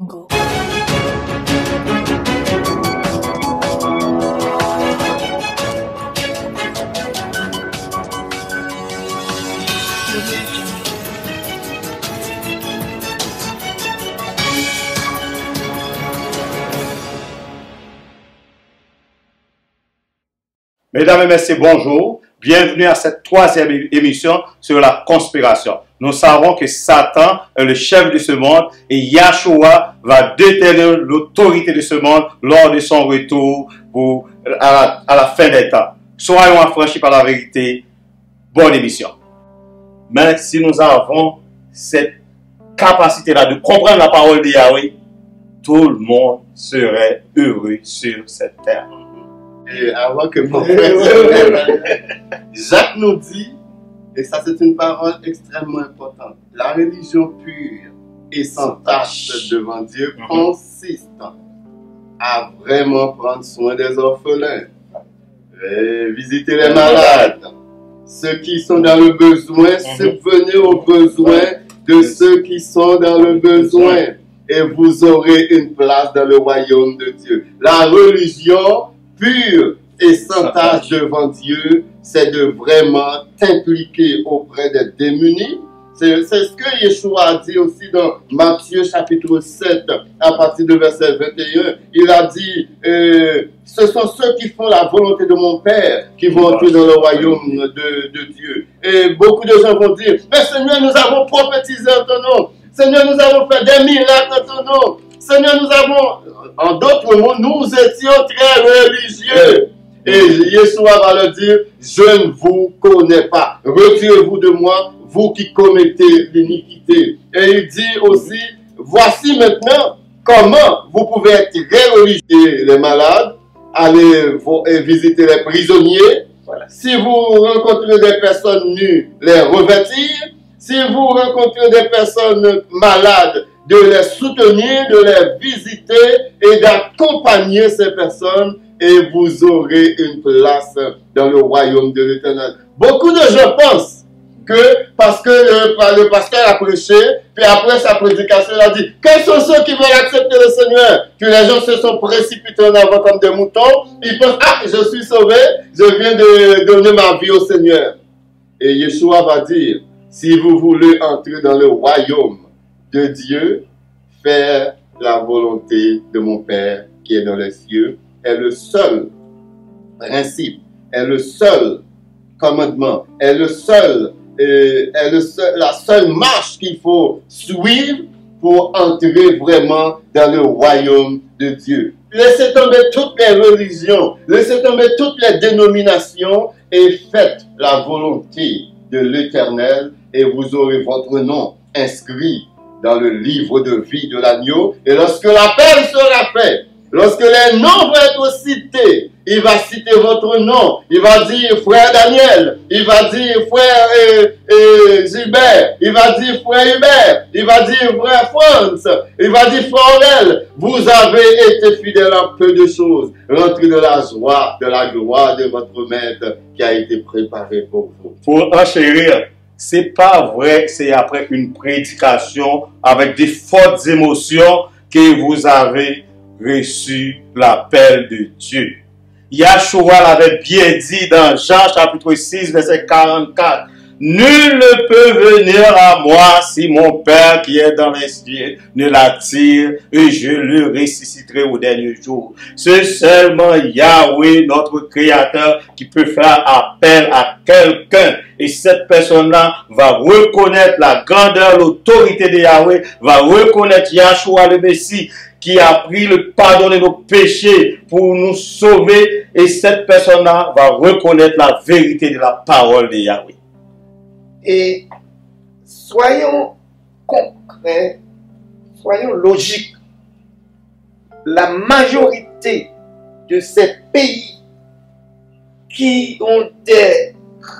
Congo. Mesdames et messieurs, bonjour. Bienvenue à cette troisième émission sur la conspiration. Nous savons que Satan est le chef de ce monde et Yahshua va déterminer l'autorité de ce monde lors de son retour à la fin des temps. Soyons affranchis par la vérité. Bonne émission. Mais si nous avons cette capacité-là de comprendre la parole de Yahweh, tout le monde serait heureux sur cette terre. Et avant que mon frère Jacques nous dit, et ça c'est une parole extrêmement importante, la religion pure et sans tache devant Dieu consiste à vraiment prendre soin des orphelins, visiter les malades, ceux qui sont dans le besoin, subvenir aux besoins de ceux qui sont dans le besoin, et vous aurez une place dans le royaume de Dieu. La religion pure et sans tâche devant Dieu, c'est de vraiment t'impliquer auprès des démunis. C'est ce que Yeshua a dit aussi dans Matthieu chapitre 7, à partir de verset 21. Il a dit, ce sont ceux qui font la volonté de mon Père qui vont entrer dans le royaume de Dieu. Et beaucoup de gens vont dire, mais Seigneur, nous avons prophétisé en ton nom. Seigneur, nous avons fait des miracles en ton nom. Seigneur, nous avons, en d'autres mots, nous étions très religieux. Et Yeshua va leur dire, je ne vous connais pas. Retirez-vous de moi, vous qui commettez l'iniquité. Et il dit aussi, voici maintenant comment vous pouvez être très religieux, les malades, aller visiter les prisonniers. Voilà. Si vous rencontrez des personnes nues, les revêtir. Si vous rencontrez des personnes malades, de les soutenir, de les visiter et d'accompagner ces personnes et vous aurez une place dans le royaume de l'Éternel. Beaucoup de gens pensent que parce que le pasteur a prêché, puis après sa prédication, il a dit, quels sont ceux qui veulent accepter le Seigneur? Puis les gens se sont précipités en avant comme des moutons. Ils pensent, ah, je suis sauvé, je viens de donner ma vie au Seigneur. Et Yeshua va dire, si vous voulez entrer dans le royaume de Dieu, faire la volonté de mon Père qui est dans les cieux, est le seul principe, est le seul commandement, est la seule marche qu'il faut suivre pour entrer vraiment dans le royaume de Dieu. Laissez tomber toutes les religions, laissez tomber toutes les dénominations et faites la volonté de l'Éternel et vous aurez votre nom inscrit dans le livre de vie de l'agneau. Et lorsque l'appel sera fait, lorsque les noms vont être cités, il va citer votre nom. Il va dire frère Daniel, il va dire frère Gilbert, il va dire frère Hubert, il va dire frère France, il va dire frère Aurel. Vous avez été fidèle à peu de choses. Rentrez de la joie, de la gloire de votre maître qui a été préparé pour vous. Pour enchérir, c'est pas vrai que c'est après une prédication avec des fortes émotions que vous avez reçu l'appel de Dieu. Yahshua l'avait bien dit dans Jean chapitre 6 verset 44. Nul ne peut venir à moi si mon Père qui est dans les cieux ne l'attire et je le ressusciterai au dernier jour. C'est seulement Yahweh, notre Créateur, qui peut faire appel à quelqu'un. Et cette personne-là va reconnaître la grandeur, l'autorité de Yahweh, va reconnaître Yahshua le Messie, qui a pris le pardon de nos péchés pour nous sauver. Et cette personne-là va reconnaître la vérité de la parole de Yahweh. Et soyons concrets, soyons logiques. La majorité de ces pays qui ont des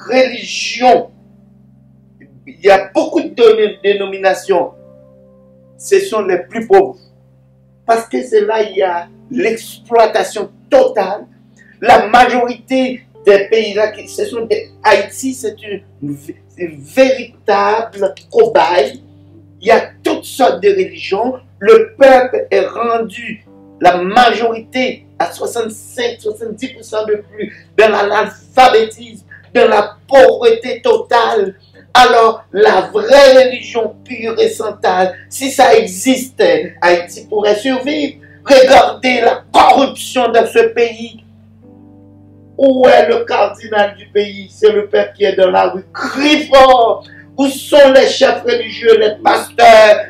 religions, il y a beaucoup de dénominations, ce sont les plus pauvres. Parce que c'est là il y a l'exploitation totale. La majorité des pays-là, ce sont des Haïti, c'est une véritable cobaye. Il y a toutes sortes de religions. le peuple est rendu, la majorité, à 65-70% de plus, dans l'analphabétisme, dans la pauvreté totale. Alors, la vraie religion pure et centrale, si ça existait, Haïti pourrait survivre. Regardez la corruption dans ce pays. Où est le cardinal du pays? C'est le peuple qui est dans la rue. Crie fort! Où sont les chefs religieux, les pasteurs?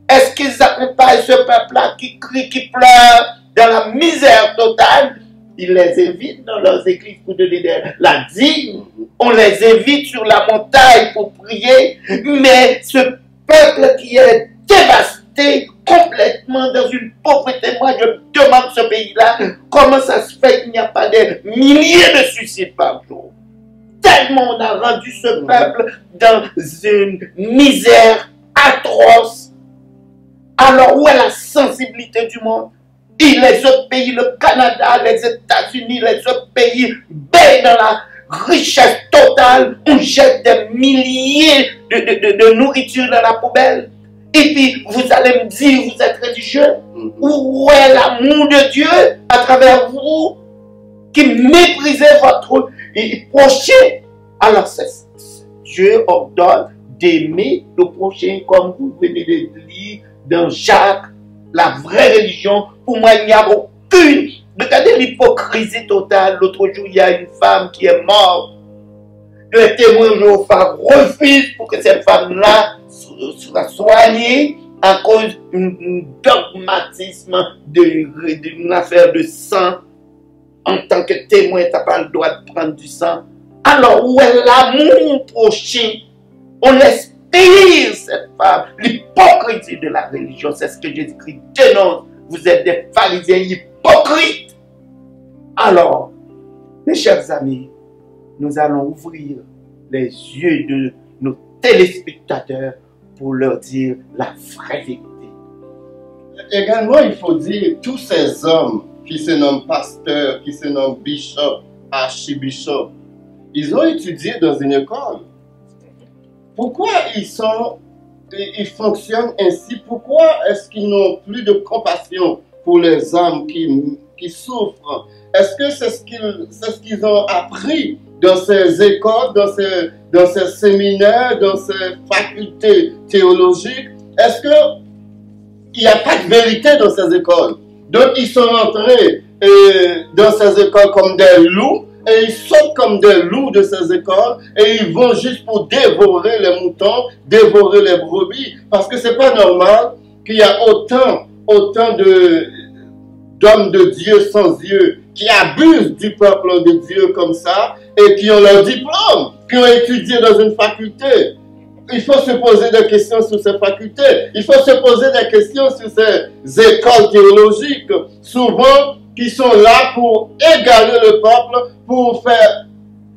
Est-ce qu'ils accompagnent ce peuple-là qui crie, qui pleure dans la misère totale? Ils les évitent dans leurs églises pour donner la dîme. On les évite sur la montagne pour prier. Mais ce peuple qui est dévasté complètement dans une pauvreté, moi je demande ce pays-là, comment ça se fait qu'il n'y a pas des milliers de suicides par jour? Tellement on a rendu ce peuple dans une misère atroce. Alors où est la sensibilité du monde? Et les autres pays, le Canada, les États-Unis, les autres pays baignent dans la richesse totale. On jette des milliers de nourriture dans la poubelle. Et puis, vous allez me dire, vous êtes religieux. Où est l'amour de Dieu à travers vous qui méprisez votre prochain? Alors, Dieu ordonne d'aimer le prochain comme vous venez de lire dans Jacques. La vraie religion, pour moi, il n'y a aucune. Regardez l'hypocrisie totale. L'autre jour, il y a une femme qui est morte. Le témoin Jéhovah refuse pour que cette femme-là soit soignée à cause d'un dogmatisme d'une affaire de sang. En tant que témoin, tu n'as pas le droit de prendre du sang. Alors, où est l'amour prochain? On espère cette femme, l'hypocrisie de la religion, c'est ce que Jésus-Christ dénonce. Vous êtes des pharisiens hypocrites. Alors, mes chers amis, nous allons ouvrir les yeux de nos téléspectateurs pour leur dire la vraie vérité. Également, il faut dire, tous ces hommes qui se nomment pasteurs, qui se nomment bishop, archibishop, ils ont étudié dans une école. Pourquoi ils fonctionnent ainsi? Pourquoi est-ce qu'ils n'ont plus de compassion pour les âmes qui souffrent? Est-ce que c'est ce qu'ils ont appris dans ces écoles, dans ces séminaires, dans ces facultés théologiques? Est-ce qu'il n'y a pas de vérité dans ces écoles? Donc ils sont entrés dans ces écoles comme des loups, et ils sautent comme des loups de ces écoles et ils vont juste pour dévorer les moutons, dévorer les brebis. Parce que c'est pas normal qu'il y a autant d'hommes de Dieu sans yeux qui abusent du peuple de Dieu comme ça et qui ont leur diplôme, qui ont étudié dans une faculté. Il faut se poser des questions sur ces facultés. Il faut se poser des questions sur ces écoles théologiques. Souvent, qui sont là pour égarer le peuple, pour faire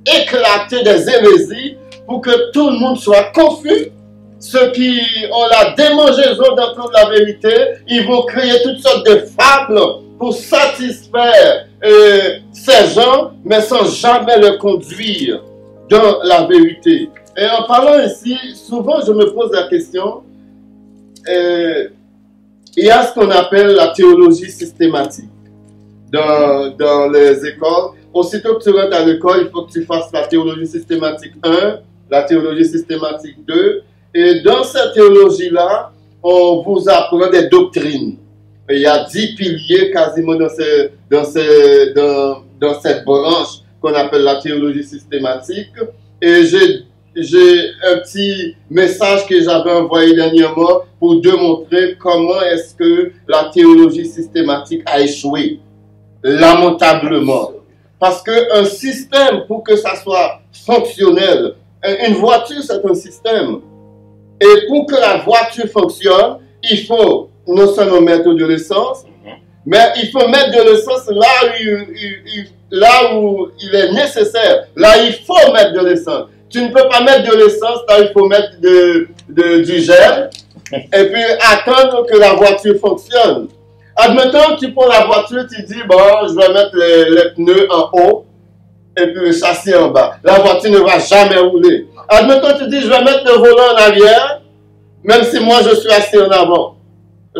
éclater des hérésies, pour que tout le monde soit confus. Ceux qui ont la démangeaison d'entendre la vérité, ils vont créer toutes sortes de fables pour satisfaire ces gens, mais sans jamais les conduire dans la vérité. Et en parlant ici, souvent je me pose la question, il y a ce qu'on appelle la théologie systématique. Dans les écoles, aussitôt que tu rentres à l'école, il faut que tu fasses la théologie systématique 1, la théologie systématique 2. Et dans cette théologie-là, on vous apprend des doctrines. Et il y a 10 piliers quasiment dans cette branche qu'on appelle la théologie systématique. Et j'ai un petit message que j'avais envoyé dernièrement pour démontrer comment est-ce que la théologie systématique a échoué. Lamentablement. Parce qu'un système, pour que ça soit fonctionnel, une voiture c'est un système. Et pour que la voiture fonctionne, il faut non seulement mettre de l'essence, mais il faut mettre de l'essence là où il est nécessaire. Là, il faut mettre de l'essence. Tu ne peux pas mettre de l'essence, là il faut mettre du gel, et puis attendre que la voiture fonctionne. Admettons, tu prends la voiture, tu dis, bon, je vais mettre les pneus en haut et puis le châssis en bas. La voiture ne va jamais rouler. Admettons, tu dis, je vais mettre le volant en arrière, même si moi je suis assis en avant.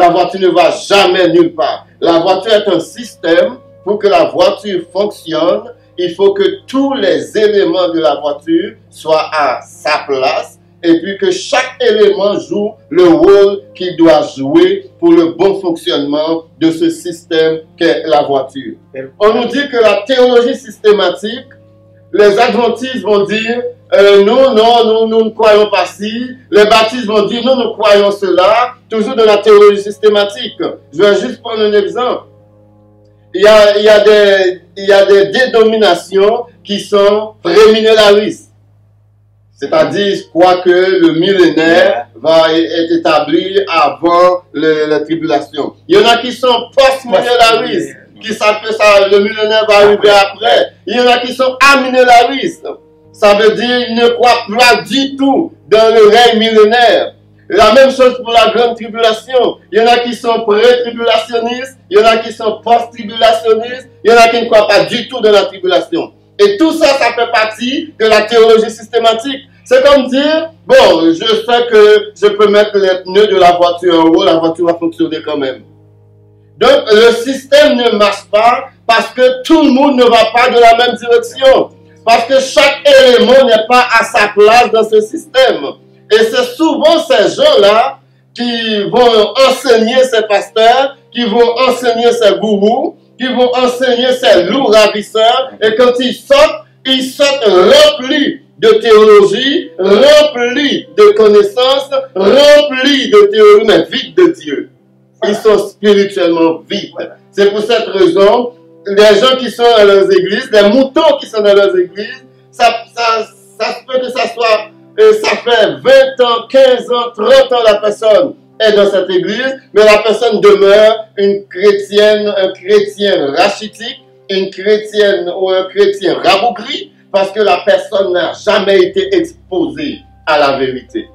la voiture ne va jamais nulle part. La voiture est un système. Pour que la voiture fonctionne, il faut que tous les éléments de la voiture soient à sa place et puis que chaque élément joue le rôle qu'il doit jouer pour le bon fonctionnement de ce système qu'est la voiture. On nous dit que la théologie systématique, les adventistes vont dire nous ne croyons pas ci, les baptistes vont dire nous croyons cela, toujours dans la théologie systématique. Je vais juste prendre un exemple. Il y a des dénominations qui sont prémillénaristes. C'est-à-dire, croient que le millénaire va être établi avant la tribulation. Il y en a qui sont post-millénaristes, qui savent que le millénaire va arriver après. Il y en a qui sont amillénaristes. Ça veut dire qu'ils ne croient pas du tout dans le règne millénaire. La même chose pour la grande tribulation. Il y en a qui sont pré-tribulationnistes, il y en a qui sont post-tribulationnistes, il y en a qui ne croient pas du tout dans la tribulation. Et tout ça, ça fait partie de la théologie systématique. C'est comme dire, bon, je sais que je peux mettre les pneus de la voiture en haut, la voiture va fonctionner quand même. Donc, le système ne marche pas parce que tout le monde ne va pas de la même direction. Parce que chaque élément n'est pas à sa place dans ce système. Et c'est souvent ces gens-là qui vont enseigner ces pasteurs, qui vont enseigner ces gourous, qui vont enseigner ces loups ravisseurs. Et quand ils sortent remplis de théologie, remplis de connaissances, remplis de théorie, mais vides de Dieu. Ils sont spirituellement vides. C'est pour cette raison, les gens qui sont dans leurs églises, les moutons qui sont dans leurs églises, ça se peut que ça soit... ça fait 20 ans, 15 ans, 30 ans la personne est dans cette église, mais la personne demeure une chrétienne, un chrétien rachitique, une chrétienne ou un chrétien rabougri, parce que la personne n'a jamais été exposée à la vérité.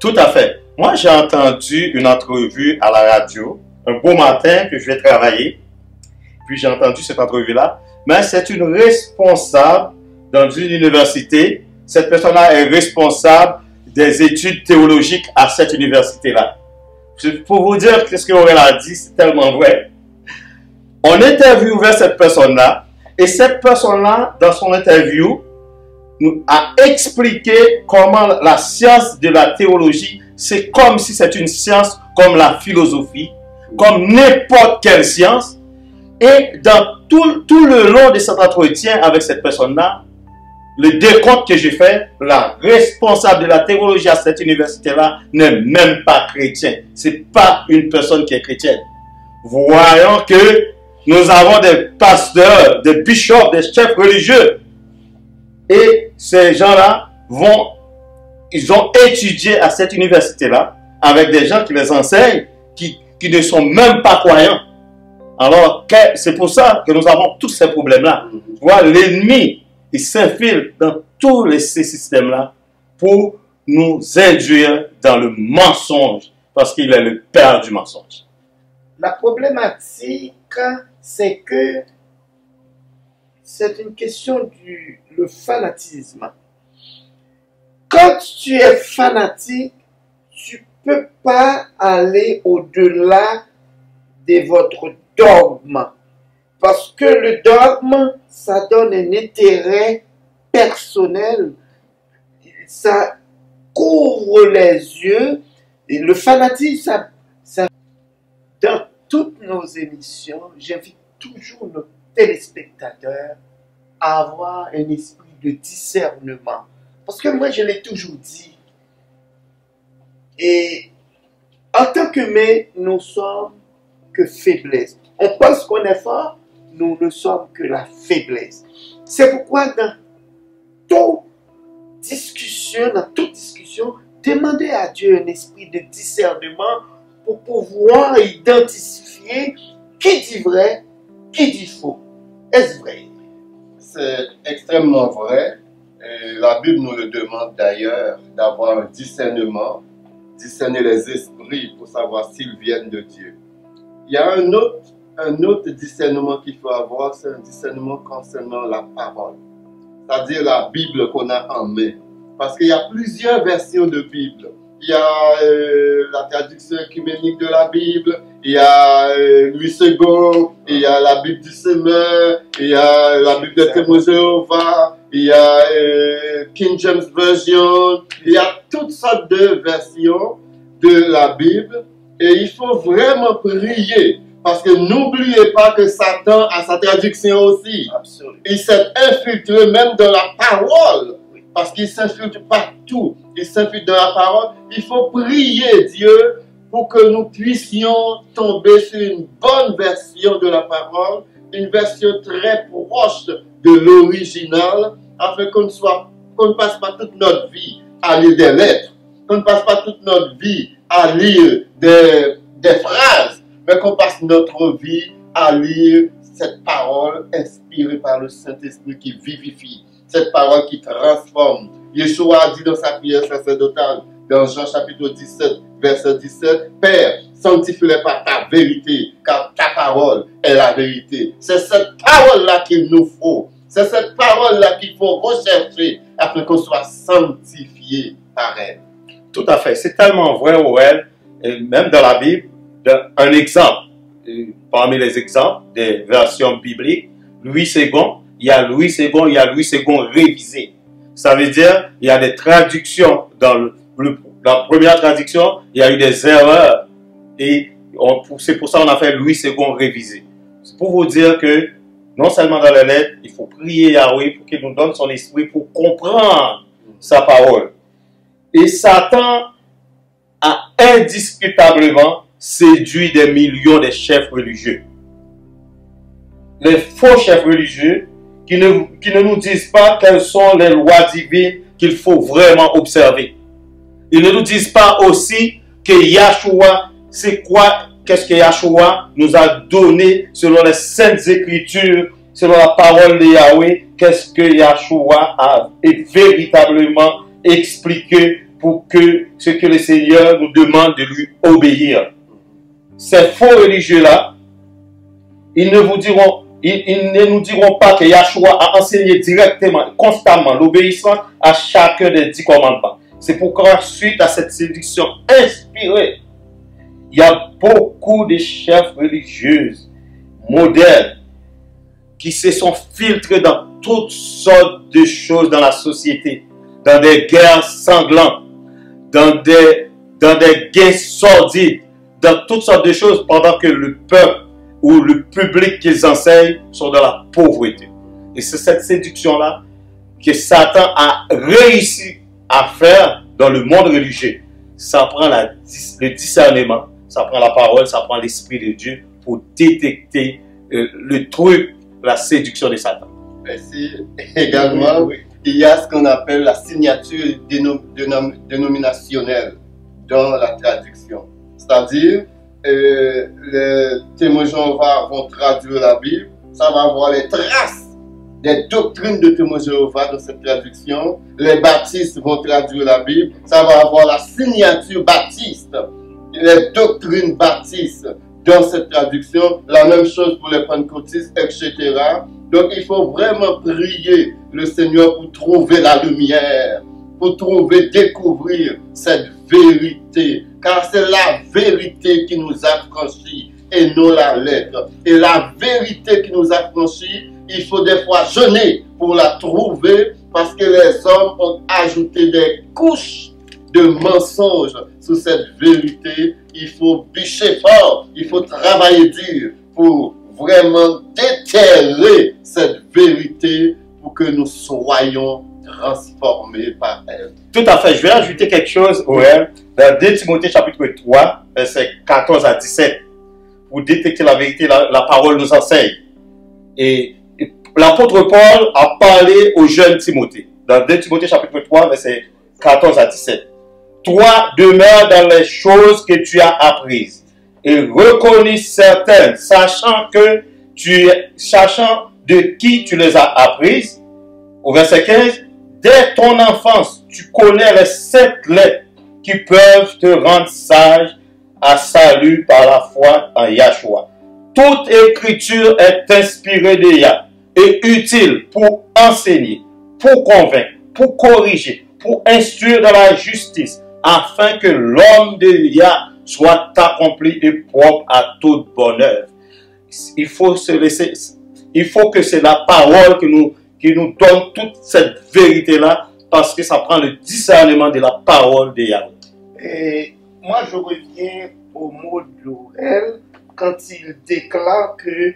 Tout à fait. Moi, j'ai entendu une entrevue à la radio, un beau matin que je vais travailler, puis j'ai entendu cette entrevue-là, mais c'est une responsable dans une université. Cette personne-là est responsable des études théologiques à cette université-là. Pour vous dire ce qu'Aurel a dit, c'est tellement vrai. On interviewait cette personne-là, et cette personne-là, dans son interview, nous a expliqué comment la science de la théologie, c'est comme si c'est une science comme la philosophie, comme n'importe quelle science. Et dans tout le long de cet entretien avec cette personne-là, le décompte que j'ai fait, la responsable de la théologie à cette université-là n'est même pas chrétien. C'est pas une personne qui est chrétienne. Voyons que nous avons des pasteurs, des bishops, des chefs religieux. Et ces gens-là ils ont étudié à cette université-là avec des gens qui les enseignent, qui ne sont même pas croyants. Alors, c'est pour ça que nous avons tous ces problèmes-là. Voilà, l'ennemi, il s'infile dans tous ces systèmes-là pour nous induire dans le mensonge, parce qu'il est le père du mensonge. La problématique, c'est que c'est une question le fanatisme. Quand tu es fanatique, tu ne peux pas aller au-delà de votre dogme. Parce que le dogme, ça donne un intérêt personnel. Ça couvre les yeux. Et le fanatisme, dans toutes nos émissions, j'invite toujours nos téléspectateurs à avoir un esprit de discernement. Parce que moi, je l'ai toujours dit. Et en tant qu'humains, nous sommes que faiblesse. On pense qu'on est fort, nous ne sommes que la faiblesse. C'est pourquoi dans toute discussion, demandez à Dieu un esprit de discernement pour pouvoir identifier qui dit vrai, qui dit faux. Est-ce vrai? C'est extrêmement vrai. Et la Bible nous le demande d'ailleurs, d'avoir un discernement, discerner les esprits pour savoir s'ils viennent de Dieu. Il y a un autre discernement qu'il faut avoir, c'est un discernement concernant la parole. C'est-à-dire la Bible qu'on a en main. Parce qu'il y a plusieurs versions de Bible. il y a la traduction œcuménique de la Bible, il y a Louis II, il y a la Bible du Semeur, il y a la Bible de Témoins de Jéhovah, il y a King James Version, il y a toutes sortes de versions de la Bible et il faut vraiment prier parce que n'oubliez pas que Satan a sa traduction aussi. Absolument. Il s'est infiltré même dans la parole parce qu'il s'infiltre partout, il s'infiltre dans la parole. Il faut prier Dieu pour que nous puissions tomber sur une bonne version de la parole, une version très proche de l'original, afin qu'on ne passe pas toute notre vie à lire des lettres, qu'on ne passe pas toute notre vie à lire des phrases, mais qu'on passe notre vie à lire cette parole inspirée par le Saint-Esprit qui vivifie, cette parole qui transforme. Yeshua a dit dans sa prière sacerdotale, dans Jean chapitre 17, verset 17, Père, sanctifie-les par ta vérité, car ta parole est la vérité. C'est cette parole-là qu'il nous faut. C'est cette parole-là qu'il faut rechercher afin qu'on soit sanctifié par elle. Tout à fait. C'est tellement vrai, Orel. Même dans la Bible, un exemple, parmi les exemples des versions bibliques, Louis II, il y a Louis II, il y a Louis II révisé. Ça veut dire, il y a des traductions. Dans la première traduction, il y a eu des erreurs. Et c'est pour ça qu'on a fait Louis II révisé. C'est pour vous dire que, non seulement dans les lettres, il faut prier Yahweh pour qu'il nous donne son esprit pour comprendre sa parole. Et Satan a indiscutablement séduit des millions de chefs religieux. Les faux chefs religieux qui ne nous disent pas quelles sont les lois divines qu'il faut vraiment observer. Ils ne nous disent pas aussi que Yahshua, c'est quoi, qu'est-ce que Yahshua nous a donné selon les saintes écritures, selon la parole de Yahweh, qu'est-ce que Yahshua a véritablement expliqué pour que ce que le Seigneur nous demande de lui obéir. Ces faux religieux-là, ils ne nous diront pas que Yahshua a enseigné directement, constamment, l'obéissance à chacun des 10 commandements. C'est pourquoi, suite à cette séduction inspirée, il y a beaucoup de chefs religieuses modernes qui se sont filtrés dans toutes sortes de choses dans la société, dans des guerres sanglantes, dans des gains sordides, dans toutes sortes de choses, pendant que le peuple ou le public qu'ils enseignent sont dans la pauvreté. Et c'est cette séduction-là que Satan a réussi à faire dans le monde religieux. Ça prend le discernement, ça prend la parole, ça prend l'Esprit de Dieu pour détecter le truc, la séduction de Satan. Merci. Également, il y a ce qu'on appelle la signature dénominationnelle dans la traduction. C'est-à-dire, les témoins de Jéhovah vont traduire la Bible, ça va avoir les traces des doctrines de témoins de Jéhovah dans cette traduction. Les baptistes vont traduire la Bible, ça va avoir la signature baptiste, les doctrines baptistes dans cette traduction. La même chose pour les pentecôtistes, etc. Donc il faut vraiment prier le Seigneur pour trouver la lumière, pour découvrir cette vérité. Car c'est la vérité qui nous affranchit et non la lettre. Et la vérité qui nous affranchit, il faut des fois jeûner pour la trouver parce que les hommes ont ajouté des couches de mensonges sur cette vérité. Il faut bûcher fort, il faut travailler dur pour vraiment déterrer cette vérité pour que nous soyons transformés par elle. Tout à fait. Je vais ajouter quelque chose, Orel, dans 2 Timothée chapitre 3, versets 14 à 17. Pour détecter la vérité, la parole nous enseigne. Et l'apôtre Paul a parlé au jeune Timothée. Dans 2 Timothée chapitre 3, versets 14 à 17. Toi, demeure dans les choses que tu as apprises et reconnus certaines, sachant de qui tu les as apprises. Au verset 15, dès ton enfance, tu connais les 7 lettres qui peuvent te rendre sage à salut par la foi en Yahshua. Toute écriture est inspirée de Yah et utile pour enseigner, pour convaincre, pour corriger, pour instruire dans la justice, afin que l'homme de Yah soit accompli et propre à toute bonne œuvre. Il faut que c'est la parole qui nous donne toute cette vérité-là, parce que ça prend le discernement de la parole de Yahweh. Et moi, je reviens au mot de Joël quand il déclare que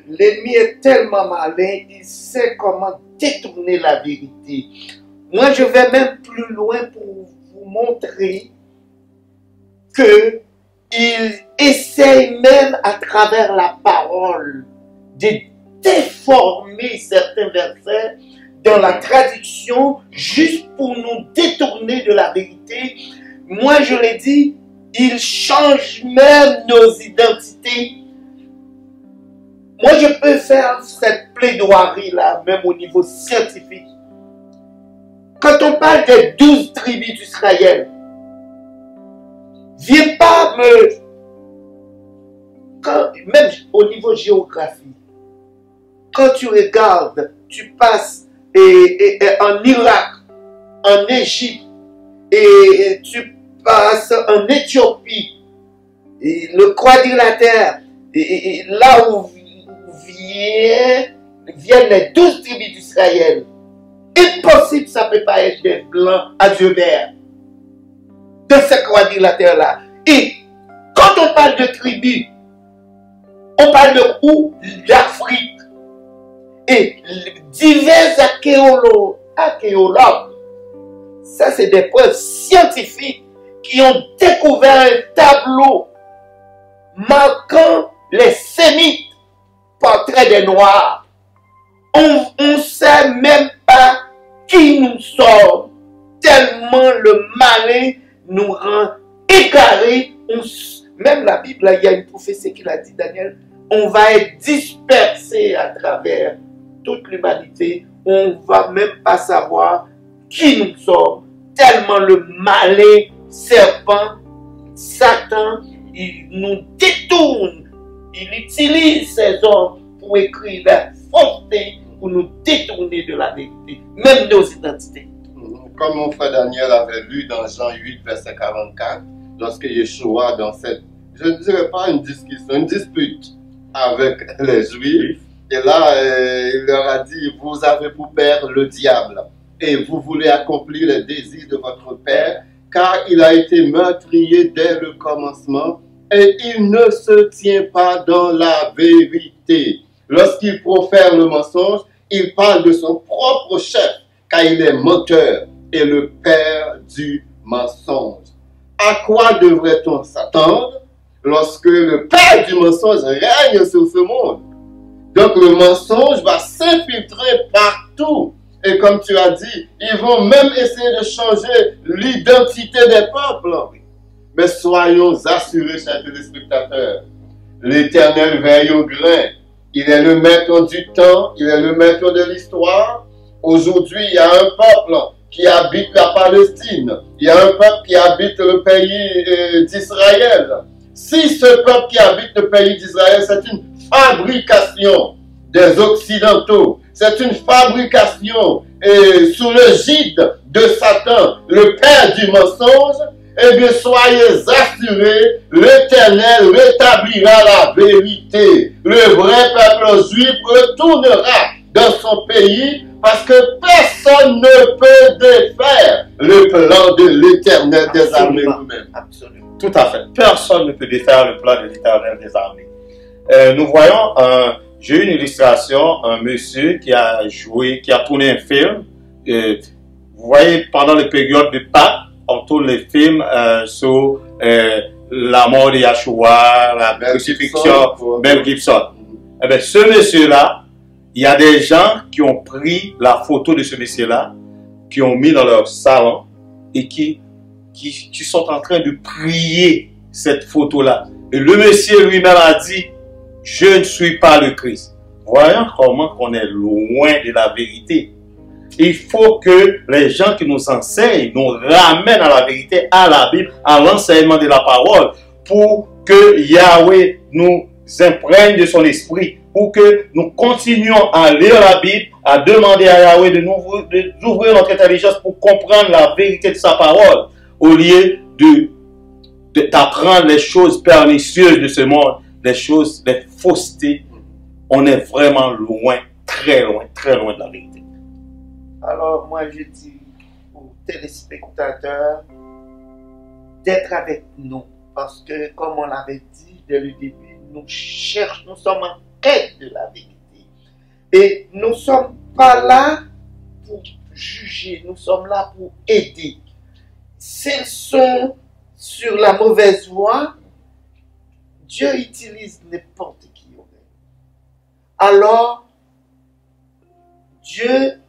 l'ennemi est tellement malin, il sait comment détourner la vérité. Moi, je vais même plus loin pour vous montrer que il essaye même à travers la parole de déformer certains versets dans la traduction juste pour nous détourner de la vérité. Moi, je l'ai dit, il change même nos identités. Moi, je peux faire cette plaidoirie-là, même au niveau scientifique. Quand on parle des 12 tribus d'Israël, viens pas même au niveau géographique, quand tu regardes, tu passes en Irak, en Égypte, et tu passes en Éthiopie, et le quadrilatère, et là où viennent les 12 tribus d'Israël, impossible, ça ne peut pas être des blancs à yeux verts de ce quadrilatère-là. Et quand on parle de tribus, on parle de où? D'Afrique. Et divers archéologues, ça c'est des preuves scientifiques qui ont découvert un tableau marquant les Sémites, portraits des Noirs. On ne sait même pas qui nous sommes, tellement le malin nous rend égarés. Même la Bible, là, il y a une prophétie qui l'a dit, Daniel, on va être dispersé à travers toute l'humanité. On ne va même pas savoir qui nous sommes, tellement le malin serpent, Satan, il nous détourne, il utilise ces hommes pour écrire la fausseté, pour nous détourner de la vérité, même nos identités. Comme mon frère Daniel avait lu dans Jean 8, verset 44, lorsque Yeshua, dans cette, je ne dirais pas une discussion, une dispute avec les Juifs, et là, il leur a dit, vous avez pour père le diable, et vous voulez accomplir les désirs de votre père, car il a été meurtrier dès le commencement, et il ne se tient pas dans la vérité. Lorsqu'il profère le mensonge, il parle de son propre chef, car il est menteur et le père du mensonge. À quoi devrait-on s'attendre lorsque le père du mensonge règne sur ce monde? Donc le mensonge va s'infiltrer partout. Et comme tu as dit, ils vont même essayer de changer l'identité des peuples. Mais soyons assurés, chers téléspectateurs, l'Éternel veille au grain. Il est le maître du temps, il est le maître de l'histoire. Aujourd'hui, il y a un peuple qui habite la Palestine. Il y a un peuple qui habite le pays d'Israël. Si ce peuple qui habite le pays d'Israël, c'est une fabrication des Occidentaux, c'est une fabrication sous l'égide de Satan, le père du mensonge, eh bien, soyez assurés, l'Éternel rétablira la vérité. Le vrai peuple juif retournera dans son pays parce que personne ne peut défaire le plan de l'Éternel des armées lui-même. Absolument. Tout à fait. Personne ne peut défaire le plan de l'Éternel des armées. Nous voyons, j'ai une illustration, un monsieur qui a tourné un film. Vous voyez, pendant la période de Pâques, on tourne les films sur la mort de Yeshua, la crucifixion, Mel Gibson. Eh bien, ce monsieur-là, il y a des gens qui ont pris la photo de ce monsieur-là, qui ont mis dans leur salon et qui sont en train de prier cette photo-là. Et le monsieur lui-même a dit, je ne suis pas le Christ. Voyons comment on est loin de la vérité. Il faut que les gens qui nous enseignent nous ramènent à la vérité, à la Bible, à l'enseignement de la parole, pour que Yahweh nous imprègne de son esprit, pour que nous continuions à lire la Bible, à demander à Yahweh d'ouvrir notre intelligence pour comprendre la vérité de sa parole. au lieu d'apprendre les choses pernicieuses de ce monde, les faussetés, on est vraiment loin, très loin de la vérité. Alors, moi, je dis aux téléspectateurs d'être avec nous. Parce que, comme on l'avait dit dès le début, nous sommes en quête de la vérité. Et nous ne sommes pas là pour juger, nous sommes là pour aider. S'ils sont sur la mauvaise voie, Dieu utilise n'importe qui. Alors, Dieu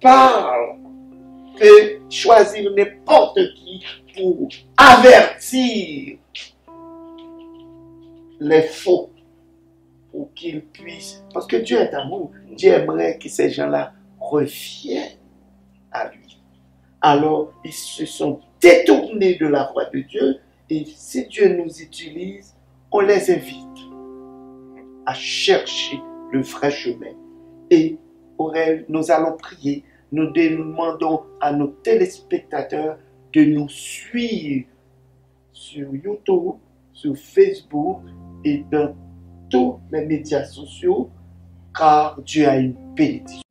parle que choisir n'importe qui pour avertir les faux, pour qu'ils puissent, parce que Dieu est amour, Dieu aimerait que ces gens-là reviennent à lui. Alors, ils se sont détournés de la voie de Dieu, et si Dieu nous utilise, on les invite à chercher le vrai chemin. Et Aurel, nous allons prier. Nous demandons à nos téléspectateurs de nous suivre sur YouTube, sur Facebook et dans tous les médias sociaux, car Dieu a une bénédiction.